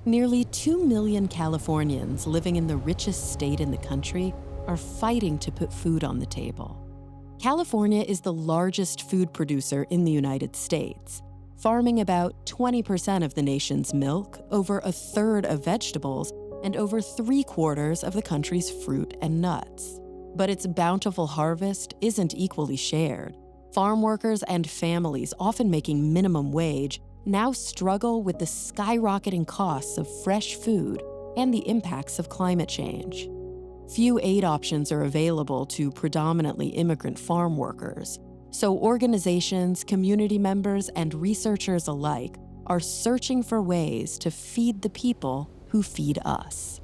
Nearly 2 million Californians living in the richest state in the country are fighting to put food on the table. California is the largest food producer in the United States, farming about 20% of the nation's milk, over a third of vegetables, and over 3/4 of the country's fruit and nuts. But its bountiful harvest isn't equally shared. Farm workers and families, often making minimum wage, now struggle with the skyrocketing costs of fresh food and the impacts of climate change. Few aid options are available to predominantly immigrant farm workers, so organizations, community members, and researchers alike are searching for ways to feed the people who feed us.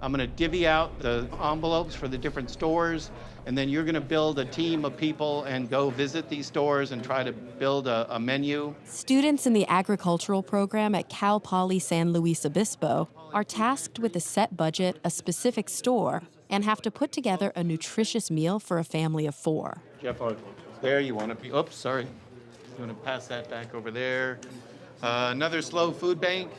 I'm going to divvy out the envelopes for the different stores, and then you're going to build a team of people and go visit these stores and try to build a menu. Students in the agricultural program at Cal Poly San Luis Obispo are tasked with a set budget, a specific store, and have to put together a nutritious meal for a family of 4. Jeff, there you want to be. Oops, sorry. You want to pass that back over there. Another slow food bank.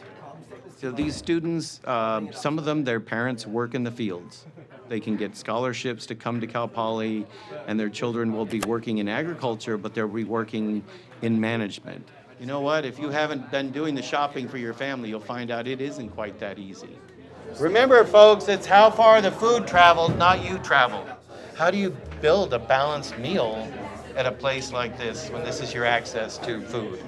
So these students, some of them, their parents work in the fields. They can get scholarships to come to Cal Poly, and their children will be working in agriculture, but they'll be working in management. You know what? If you haven't been doing the shopping for your family, you'll find out it isn't quite that easy. Remember, folks, it's how far the food traveled, not you traveled. How do you build a balanced meal at a place like this when this is your access to food?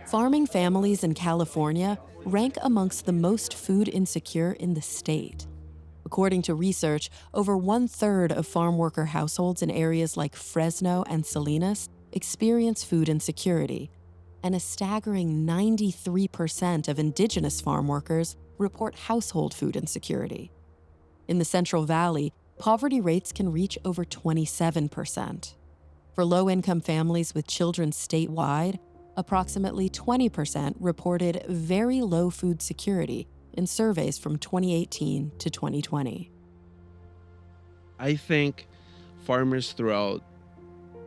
Farming families in California rank amongst the most food insecure in the state. According to research, over 1/3 of farm worker households in areas like Fresno and Salinas experience food insecurity, and a staggering 93% of indigenous farm workers report household food insecurity. In the Central Valley, poverty rates can reach over 27%. For low-income families with children statewide, approximately 20% reported very low food security in surveys from 2018 to 2020. I think farmers throughout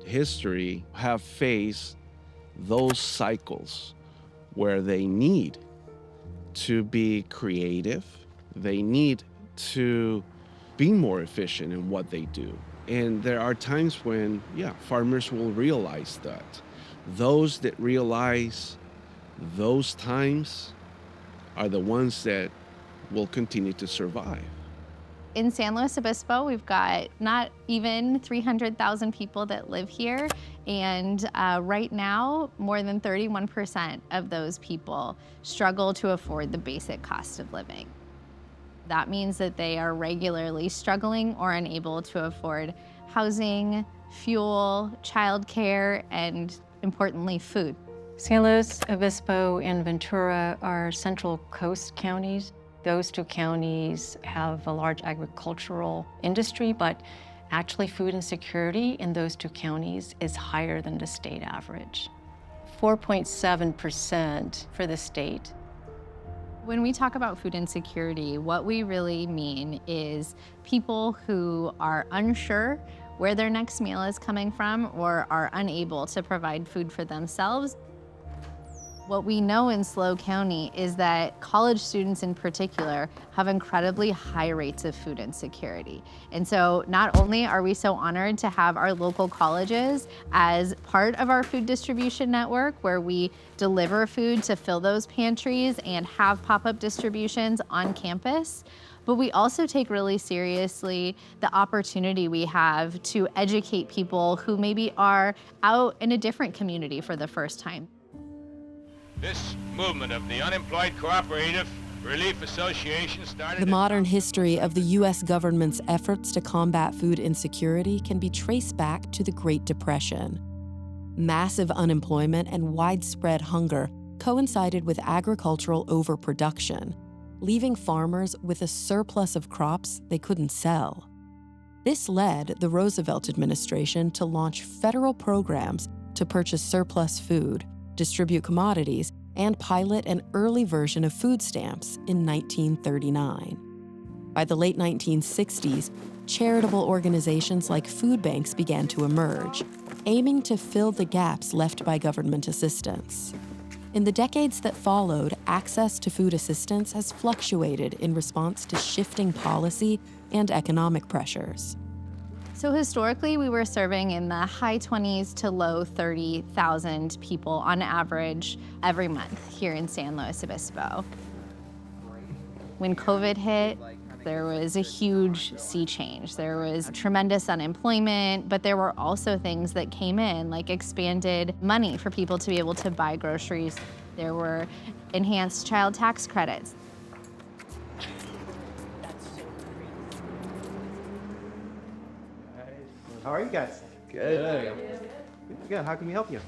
history have faced those cycles where they need to be creative, they need to be more efficient in what they do. And there are times when, farmers will realize that. Those that realize those times are the ones that will continue to survive. In San Luis Obispo, we've got not even 300,000 people that live here, and right now, more than 31% of those people struggle to afford the basic cost of living. That means that they are regularly struggling or unable to afford housing, fuel, childcare, and importantly, food. San Luis Obispo and Ventura are Central Coast counties. Those two counties have a large agricultural industry, but actually food insecurity in those two counties is higher than the state average. 4.7% for the state. When we talk about food insecurity, what we really mean is people who are unsure where their next meal is coming from or are unable to provide food for themselves. What we know in SLO County is that college students in particular have incredibly high rates of food insecurity. And so not only are we so honored to have our local colleges as part of our food distribution network where we deliver food to fill those pantries and have pop-up distributions on campus, but we also take really seriously the opportunity we have to educate people who maybe are out in a different community for the first time. This movement of the Unemployed Cooperative Relief Association started... The modern history of the U.S. government's efforts to combat food insecurity can be traced back to the Great Depression. Massive unemployment and widespread hunger coincided with agricultural overproduction, leaving farmers with a surplus of crops they couldn't sell. This led the Roosevelt administration to launch federal programs to purchase surplus food, distribute commodities, and pilot an early version of food stamps in 1939. By the late 1960s, charitable organizations like food banks began to emerge, aiming to fill the gaps left by government assistance. In the decades that followed, access to food assistance has fluctuated in response to shifting policy and economic pressures. So historically, we were serving in the high 20s to low 30,000 people on average every month here in San Luis Obispo. When COVID hit, there was a huge sea change. There was tremendous unemployment, but there were also things that came in, like expanded money for people to be able to buy groceries. There were enhanced child tax credits. How are you guys? Good. Good. How can we help you?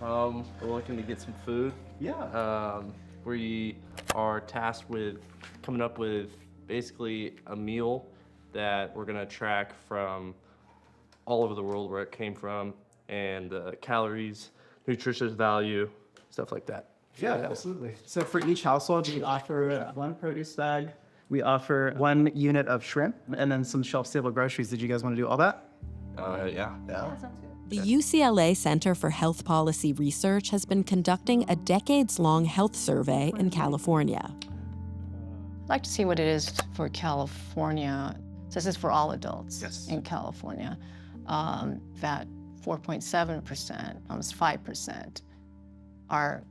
We're looking to get some food. Yeah. We are tasked with coming up with basically a meal that we're gonna track from all over the world where it came from and calories, nutritious value, stuff like that. Yeah, absolutely. So for each household, we offer one produce bag. We offer 1 unit of shrimp and then some shelf-stable groceries. Did you guys want to do all that? Yeah. The UCLA Center for Health Policy Research has been conducting a decades-long health survey in California. I'd like to see what it is for California. This is for all adults in California. That 4.7%, almost 5%, are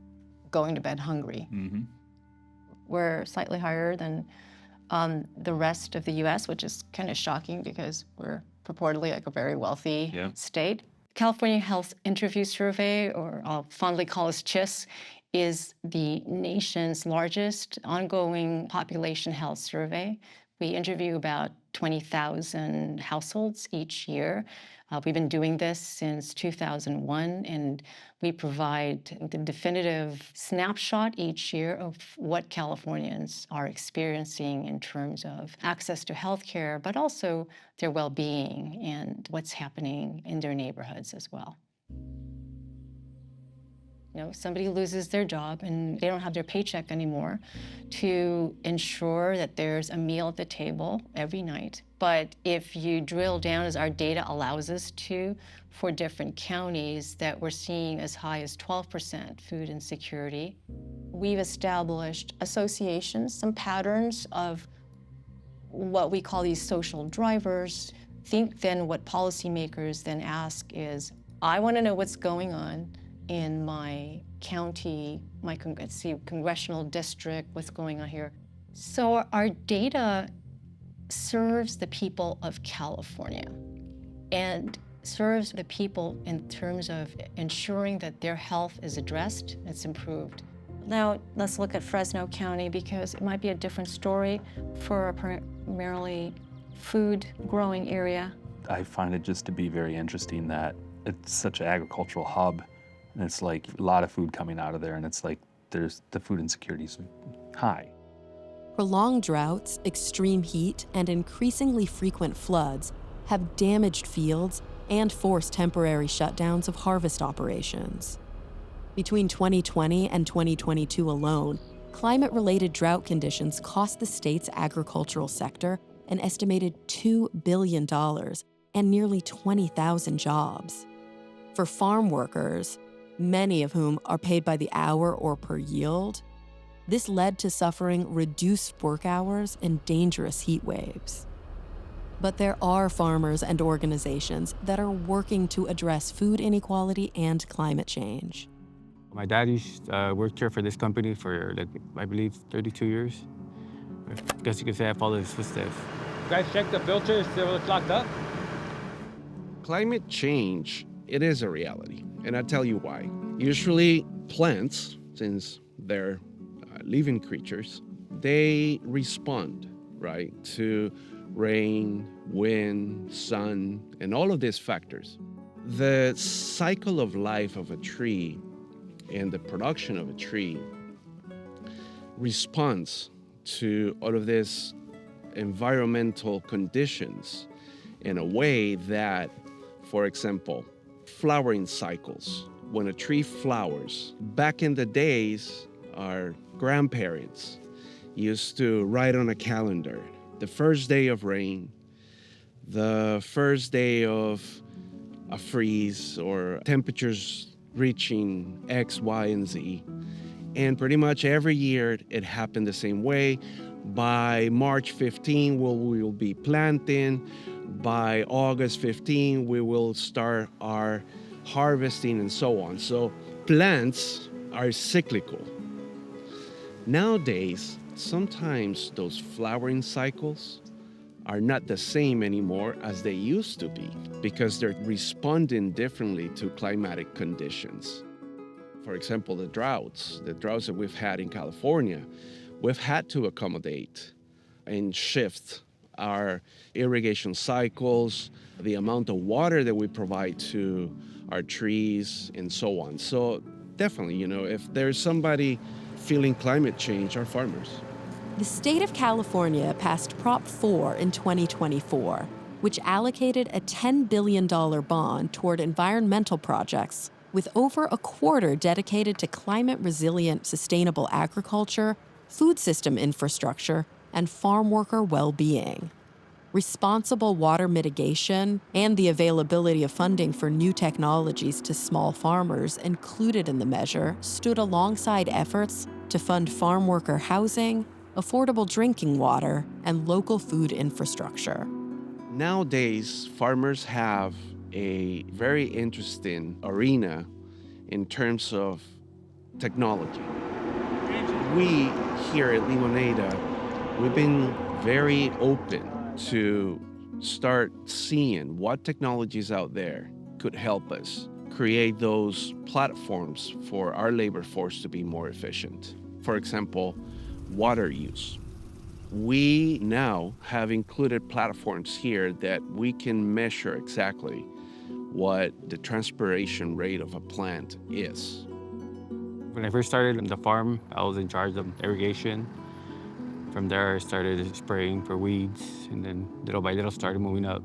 going to bed hungry. We're slightly higher than the rest of the US, which is kind of shocking because we're purportedly like a very wealthy state. California Health Interview Survey, or I'll fondly call us CHIS, is the nation's largest ongoing population health survey. We interview about 20,000 households each year. We've been doing this since 2001, and we provide the definitive snapshot each year of what Californians are experiencing in terms of access to healthcare, but also their well-being and what's happening in their neighborhoods as well. You know, somebody loses their job and they don't have their paycheck anymore, to ensure that there's a meal at the table every night. But if you drill down, as our data allows us to, for different counties, that we're seeing as high as 12% food insecurity. We've established associations, some patterns of what we call these social drivers. Think then what policymakers then ask is, I want to know what's going on in my county, my congressional district, what's going on here. So our data serves the people of California and serves the people in terms of ensuring that their health is addressed, it's improved. Now, let's look at Fresno County because it might be a different story for a primarily food-growing area. I find it just to be very interesting that it's such an agricultural hub, and it's like a lot of food coming out of there, and it's like the food insecurity is high. Prolonged droughts, extreme heat, and increasingly frequent floods have damaged fields and forced temporary shutdowns of harvest operations. Between 2020 and 2022 alone, climate-related drought conditions cost the state's agricultural sector an estimated $2 billion and nearly 20,000 jobs. For farm workers, many of whom are paid by the hour or per yield, this led to suffering reduced work hours and dangerous heat waves. But there are farmers and organizations that are working to address food inequality and climate change. My daddy worked here for this company for, I believe, 32 years. I guess you could say I followed his footsteps. You guys check the filter, see if it's locked up? Climate change, it is a reality, and I'll tell you why. Usually plants, since they're living creatures, they respond, right, to rain, wind, sun, and all of these factors. The cycle of life of a tree and the production of a tree responds to all of these environmental conditions in a way that, for example, flowering cycles. When a tree flowers, back in the days, our grandparents used to write on a calendar the first day of rain, the first day of a freeze or temperatures reaching X, Y, and Z. And pretty much every year it happened the same way. By March 15, we will be planting. By August 15, we will start our harvesting and so on. So plants are cyclical. Nowadays, sometimes those flowering cycles are not the same anymore as they used to be because they're responding differently to climatic conditions. For example, the droughts that we've had in California, we've had to accommodate and shift our irrigation cycles, the amount of water that we provide to our trees, and so on. So definitely, if there's somebody feeling climate change, are farmers. The state of California passed Prop 4 in 2024, which allocated a $10 billion bond toward environmental projects, with over a quarter dedicated to climate-resilient, sustainable agriculture, food system infrastructure, and farm worker well-being. Responsible water mitigation and the availability of funding for new technologies to small farmers included in the measure stood alongside efforts to fund farm worker housing, affordable drinking water, and local food infrastructure. Nowadays, farmers have a very interesting arena in terms of technology. We here at Limonada, we've been very open to start seeing what technologies out there could help us create those platforms for our labor force to be more efficient. For example, water use. We now have included platforms here that we can measure exactly what the transpiration rate of a plant is. When I first started on the farm, I was in charge of irrigation. From there, I started spraying for weeds, and then little by little started moving up.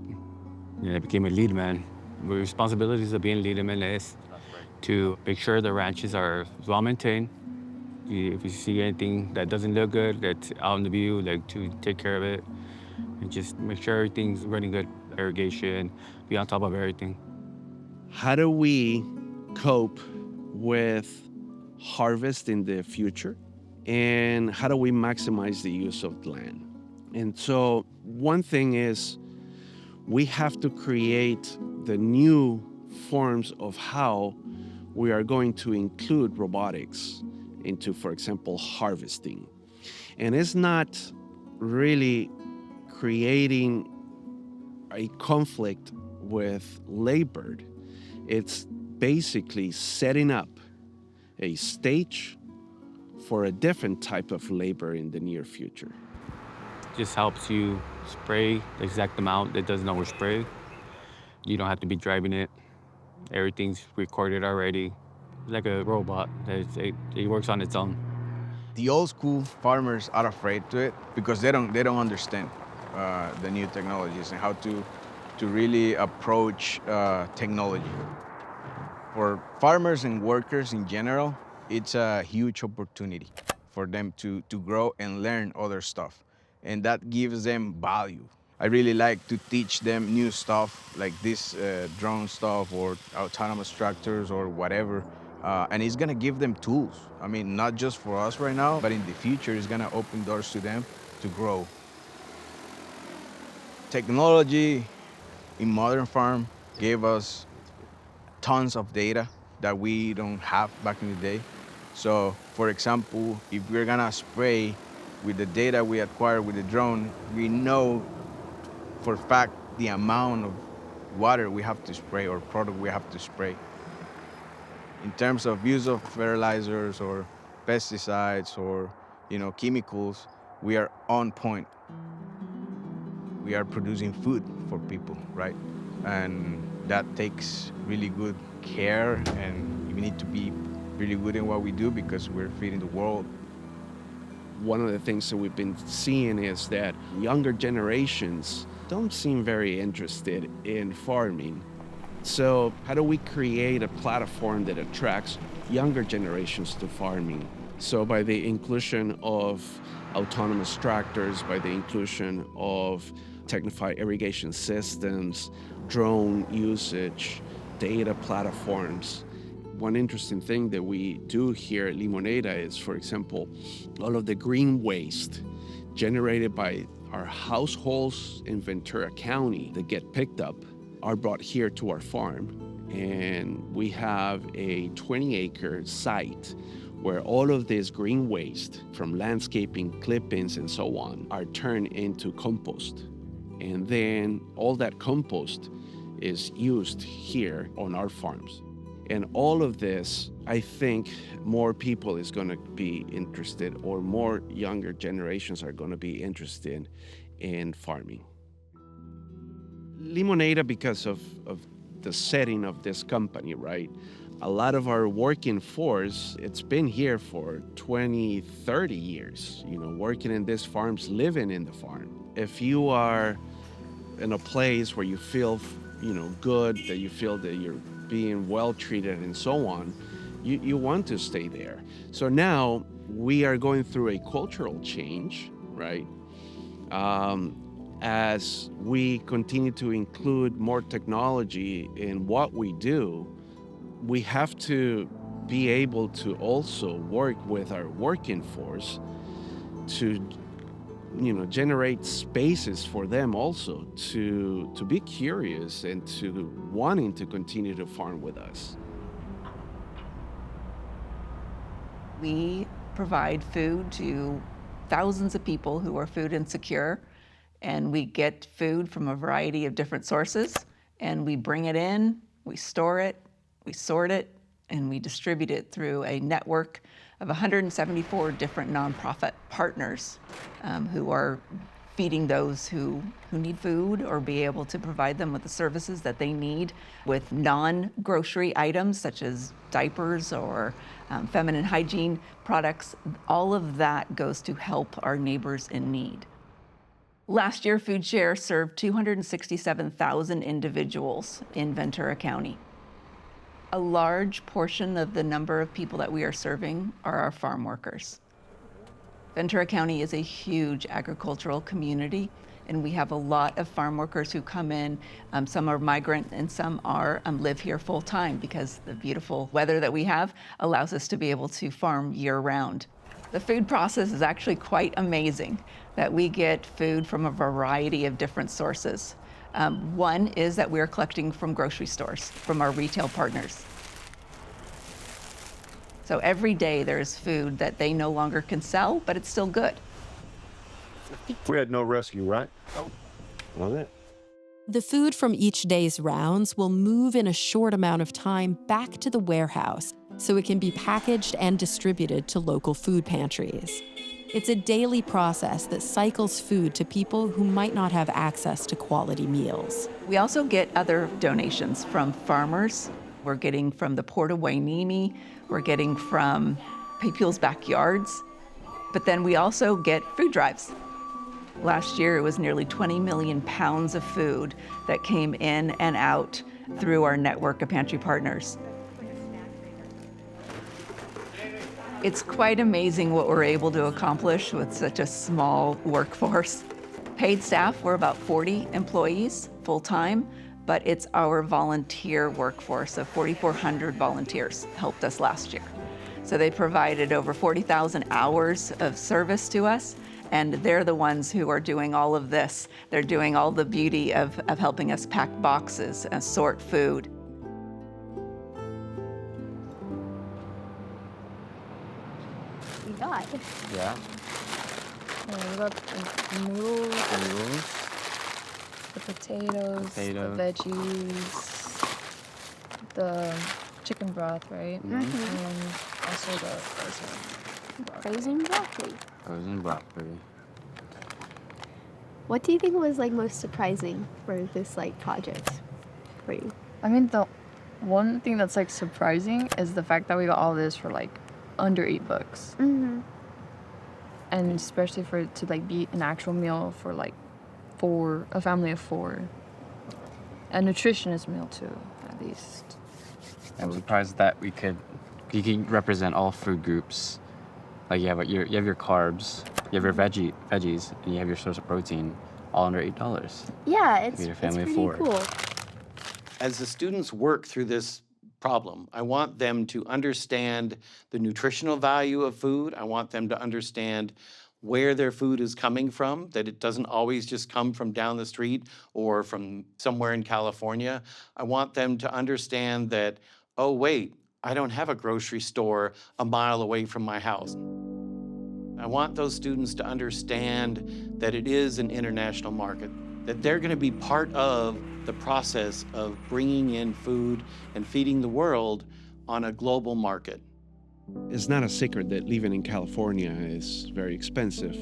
And I became a lead man. The responsibilities of being a lead man is to make sure the ranches are well maintained. If you see anything that doesn't look good, that's out in the view, like to take care of it, and just make sure everything's running good. Irrigation, be on top of everything. How do we cope with harvest in the future? And how do we maximize the use of land? And so one thing is we have to create the new forms of how we are going to include robotics into, for example, harvesting. And it's not really creating a conflict with labor. It's basically setting up a stage for a different type of labor in the near future. Just helps you spray the exact amount that doesn't overspray. You don't have to be driving it. Everything's recorded already. Like a robot. It works on its own. The old school farmers are afraid to it because they don't understand the new technologies and how to really approach technology. For farmers and workers in general, it's a huge opportunity for them to grow and learn other stuff. And that gives them value. I really like to teach them new stuff like this drone stuff or autonomous tractors or whatever. And it's gonna give them tools. I mean, not just for us right now, but in the future, it's gonna open doors to them to grow. Technology in modern farm gave us tons of data that we don't have back in the day. So, for example, if we're gonna spray with the data we acquired with the drone, we know for a fact the amount of water we have to spray or product we have to spray. In terms of use of fertilizers or pesticides or chemicals, we are on point. We are producing food for people, right? And that takes really good care, and we need to be really good in what we do because we're feeding the world. One of the things that we've been seeing is that younger generations don't seem very interested in farming. So how do we create a platform that attracts younger generations to farming So by the inclusion of autonomous tractors, by the inclusion of technified irrigation systems, drone usage, data platforms. One interesting thing that we do here at Limonada is, for example, all of the green waste generated by our households in Ventura County that get picked up are brought here to our farm. And we have a 20-acre site where all of this green waste from landscaping, clippings, and so on are turned into compost. And then all that compost is used here on our farms. And all of this, I think more people is going to be interested, or more younger generations are going to be interested in farming. Limonada, because of the setting of this company, right? A lot of our working force, it's been here for 20, 30 years, working in these farms, living in the farm. If you are in a place where you feel, good, that you feel that you're being well treated and so on, you want to stay there. So now we are going through a cultural change, right? As we continue to include more technology in what we do, we have to be able to also work with our working force to generate spaces for them also to be curious and to wanting to continue to farm with us. We provide food to thousands of people who are food insecure, and we get food from a variety of different sources, and we bring it in, we store it, we sort it, and we distribute it through a network of 174 different nonprofit partners who are feeding those who need food, or be able to provide them with the services that they need with non-grocery items such as diapers or feminine hygiene products. All of that goes to help our neighbors in need. Last year, Food Share served 267,000 individuals in Ventura County. A large portion of the number of people that we are serving are our farm workers. Ventura County is a huge agricultural community, and we have a lot of farm workers who come in. Some are migrant and some are live here full time, because the beautiful weather that we have allows us to be able to farm year round. The food process is actually quite amazing, that we get food from a variety of different sources. One is that we're collecting from grocery stores, from our retail partners. So every day there's food that they no longer can sell, but it's still good. We had no rescue, right? Was it? The food from each day's rounds will move in a short amount of time back to the warehouse so it can be packaged and distributed to local food pantries. It's a daily process that cycles food to people who might not have access to quality meals. We also get other donations from farmers. We're getting from the Port of Wainimi. We're getting from people's backyards. But then we also get food drives. Last year, it was nearly 20 million pounds of food that came in and out through our network of pantry partners. It's quite amazing what we're able to accomplish with such a small workforce. Paid staff, we're about 40 employees full-time, but it's our volunteer workforce of 4,400 volunteers helped us last year. So they provided over 40,000 hours of service to us, and they're the ones who are doing all of this. They're doing all the beauty of helping us pack boxes and sort food. We got. Yeah. We got the noodles, the potatoes, the veggies, the chicken broth, right? Mm-hmm. And also the frozen broccoli. Frozen broccoli. What do you think was most surprising for this project for you? I mean, the one thing that's surprising is the fact that we got all this for under $8. Mm-hmm. And especially for it to be an actual meal for a family of 4. A nutritionist meal too, at least. I was surprised that we could represent all food groups Like you have your carbs, you have your veggies, and you have your source of protein, all under $8. Yeah, You it's feed your family of pretty 4. cool. As the students work through this problem, I want them to understand the nutritional value of food. I want them to understand where their food is coming from, that it doesn't always just come from down the street or from somewhere in California. I want them to understand that, oh, wait, I don't have a grocery store a mile away from my house. I want those students to understand that it is an international market, that they're going to be part of the process of bringing in food and feeding the world on a global market. It's not a secret that living in California is very expensive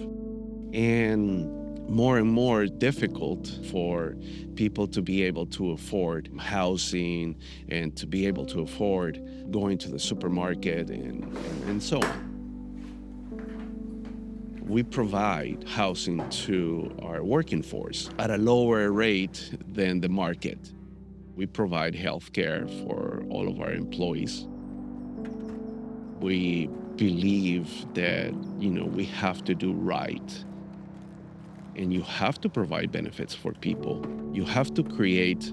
and more difficult for people to be able to afford housing and to be able to afford going to the supermarket and so on. We provide housing to our working force at a lower rate than the market. We provide health care for all of our employees. We believe that, we have to do right. And you have to provide benefits for people. You have to create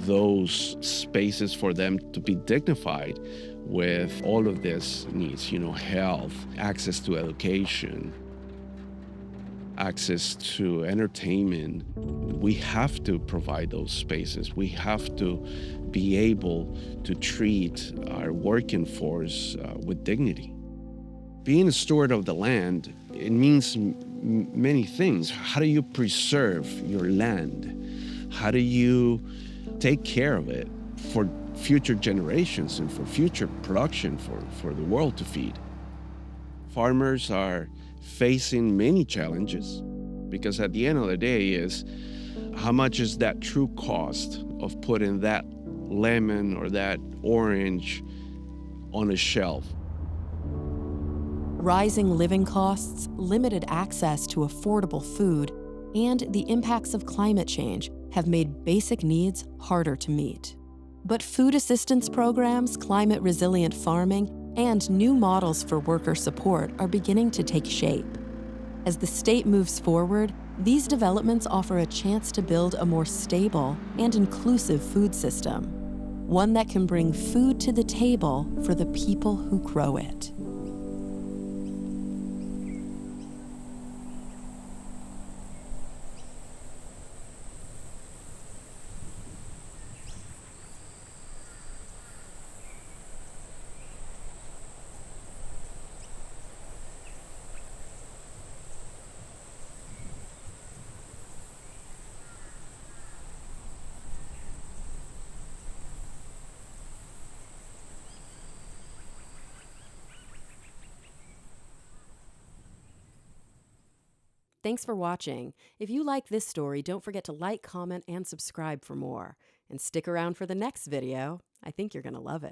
those spaces for them to be dignified with all of these needs, health, access to education, access to entertainment. We have to provide those spaces. We have to be able to treat our working force with dignity. Being a steward of the land, it means many things. How do you preserve your land? How do you take care of it for future generations and for future production for the world to feed? Farmers are facing many challenges because at the end of the day is how much is that true cost of putting that lemon or that orange on a shelf? Rising living costs, limited access to affordable food, and the impacts of climate change have made basic needs harder to meet. But food assistance programs, climate-resilient farming, and new models for worker support are beginning to take shape. As the state moves forward, these developments offer a chance to build a more stable and inclusive food system, one that can bring food to the table for the people who grow it. Thanks for watching. If you like this story, don't forget to like, comment, and subscribe for more. And stick around for the next video. I think you're going to love it.